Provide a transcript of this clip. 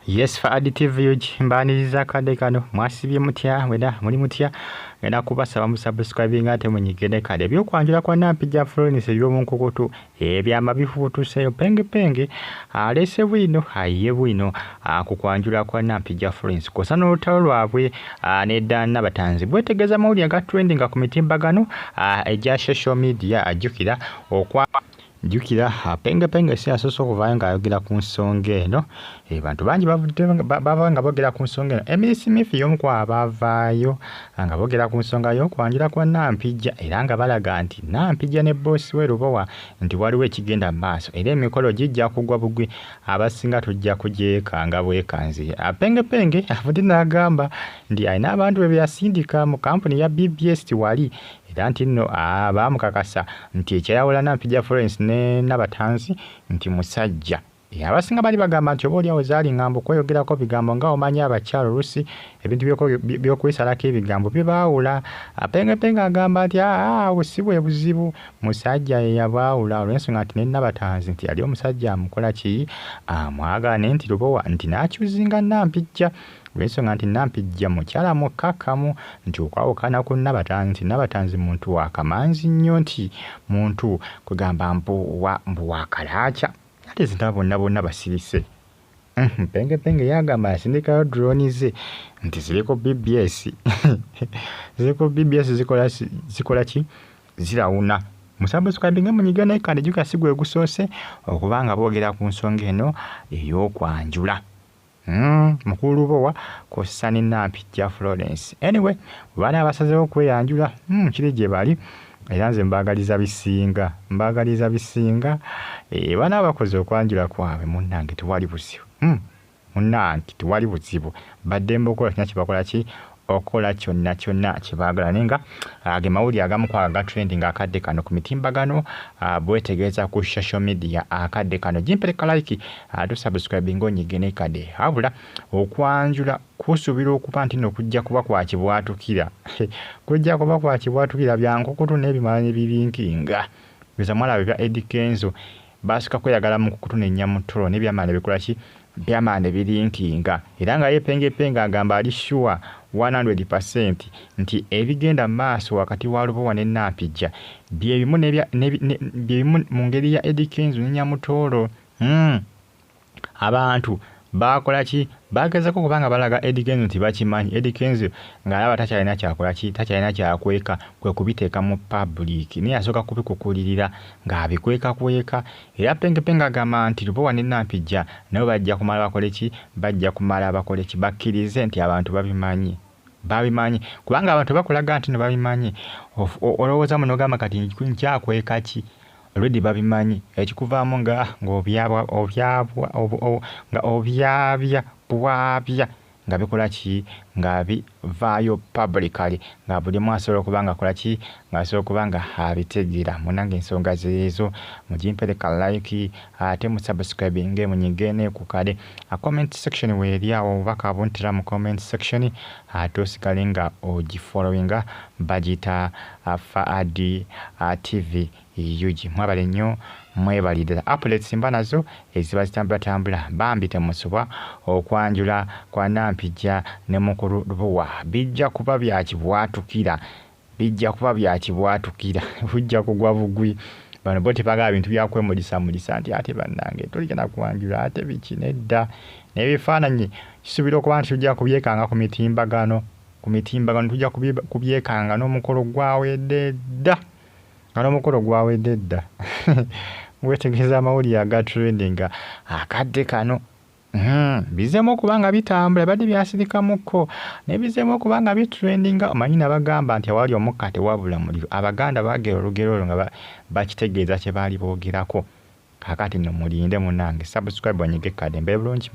Yes, for additive yuji mbaniriza akadde kano mwasibye mutya weda muli mutya era kubasaba musubscribing ate munyigire kale ebyokwanjula kwa Nampijja Florence eby'omunkokoto ebyama bifuutuseyo penge alese bwino aye bwino kukwanjula kwa Nampijja Florence kosa n'olutalo lwabwe nedda Nabatanzi bwetegeeza mawulire aga trending ku mitimbagano egya social media ajjukira jukira penge si asoso okuvaayo ng'ayogera ku nsonga eno bantu bangi baba nga boogera ku nsonga eno Emily Smith y'omu ku abavaayo nga boogera ku nsonga y'okwanjula kwa Nampijja era nga balaga nti Nampijja ne boosi we Lubowa nti waliwo ekigenda mu maaso era emikolo gijja kugwa bugwi abasinga tujja kugyekanga bwekanzi penge avudde n'agamba nti alina abantu be yasindika mu kampuni ya BBS wali era nti nno baamukakasa nti ekyayawula Nampijja Florence ne Nabatanzi nti musajja abasinga bali bagamba nti oba oliawo zaali ngambo kweyogerako bigambo nga omanyi abakyalo oluusi ebintu by'okwesalako ebigambo bye baawula penge agamba nti awo si bwe buzibu musajja ye yabaawula olw'ensonga nti ne Nabatanzi nti yali omusajja amukola ki amwagane nti Lubowa nti n'akyuzinga Nampijja olw'ensonga nti Nampijja mukyala mukkakkamu nti okwawukana ku Nabatanzi nti Nabatanzi muntu wakamanzi nnyo nti muntu kugamba mbu wakalaakya ate zina bonna basirise penge yagamba yasindikayo drone ze nti ziriko BBS zikola ki zirawuna musabuscribing munyigana kandi juka sigwe gusoose okubanga boogera ku nsonga eno ey'okwanjula mukulu Lubowa kosa ne Nampijja Florence anyway bana abasazeewo okweyanjula kiri gye bali era nze mbagaliza bisinga bana abakoze okwanjula kwabwe munnange tewali buzibu baddembe okola kyonna kyebakola ki okola kyonna kyebaagala nenga ge mawulire agamu ku aga trending akadde kano ku mitimbagano bwetegeeza ku social media akadde kano jimpereka like tusubscribing onyigene kade habula okwanjula kusuubira okuba nti no kujja kuba kwakibwatukira byankokoto n'ebimala nebirinkinga biza mwala bya Eddie Kenzo basika kweyagala mu kukutu n'ennyamutolo n'ebyamaana bikola ki byamaana birinkinga era nga ye penge agamba ali sure 100% nti ebigenda maaso wakati wa Lubowa ne Nampijja byebimu mu ngeri ya Eddie Kenzo n'ennyamutolo abantu bakola ki bagezako kubanga balaga Eddie Kenzo nti bakimanyi Eddie Kenzo ng'alaba takyalina kyakola ki takyalina kyakweka kwe kubiteeka mu public naye asooka kubikukulirira ng'abikweka era penge agamba nti Lubowa ne Nampijja nabo bajja kumala bakole ki bakkirize nti abantu babimanyi kubanga abantu bakulaga nti no babimanyi olowooza muno gamba kati nkyakweka ki already babimanyi ekikuvaamu nga obyabya nga bikola ki nga bivaayo publicly nga buli mwasobola okuba nga akola ki nga asobola okuba nga abitegeera munange ensonga zeezo mugimpereka like ate musubscribing munyigene ku kale comment section weeri awo obubaka buntira mu comment section ate osigale nga ogifollowinga bagita Faadi TV yuji mwabale nnyo mwebalidde updates mba nazo eziba zitambula bambi temusobwa okwanjula kwa Nampijja ne mukulu Lubowa bijja kuba byakibwatukira bujja kugwa bugwi bano bo tebagala bintu byakwemulisa nti ate bannange toligenda kwanjula ate biki nedda n'ebifaananyi kisuubira okuba nti tujja kubyekanga ku mitimbagano tujja kubyekanga n'omukolo gwawedde dda wetegeeza amawulire aga trending akadde kano bizeemu okuba nga bitambula badde byasirikamukko nebizeemu okuba nga bitrendinga omanyi nabagamba nti awali omukka tewabula muliro abaganda baagera olugero olwo nga bakitegeeza kye baali boogerako kakati nno mulinde munnange subscribe onyige kade mbe bulungi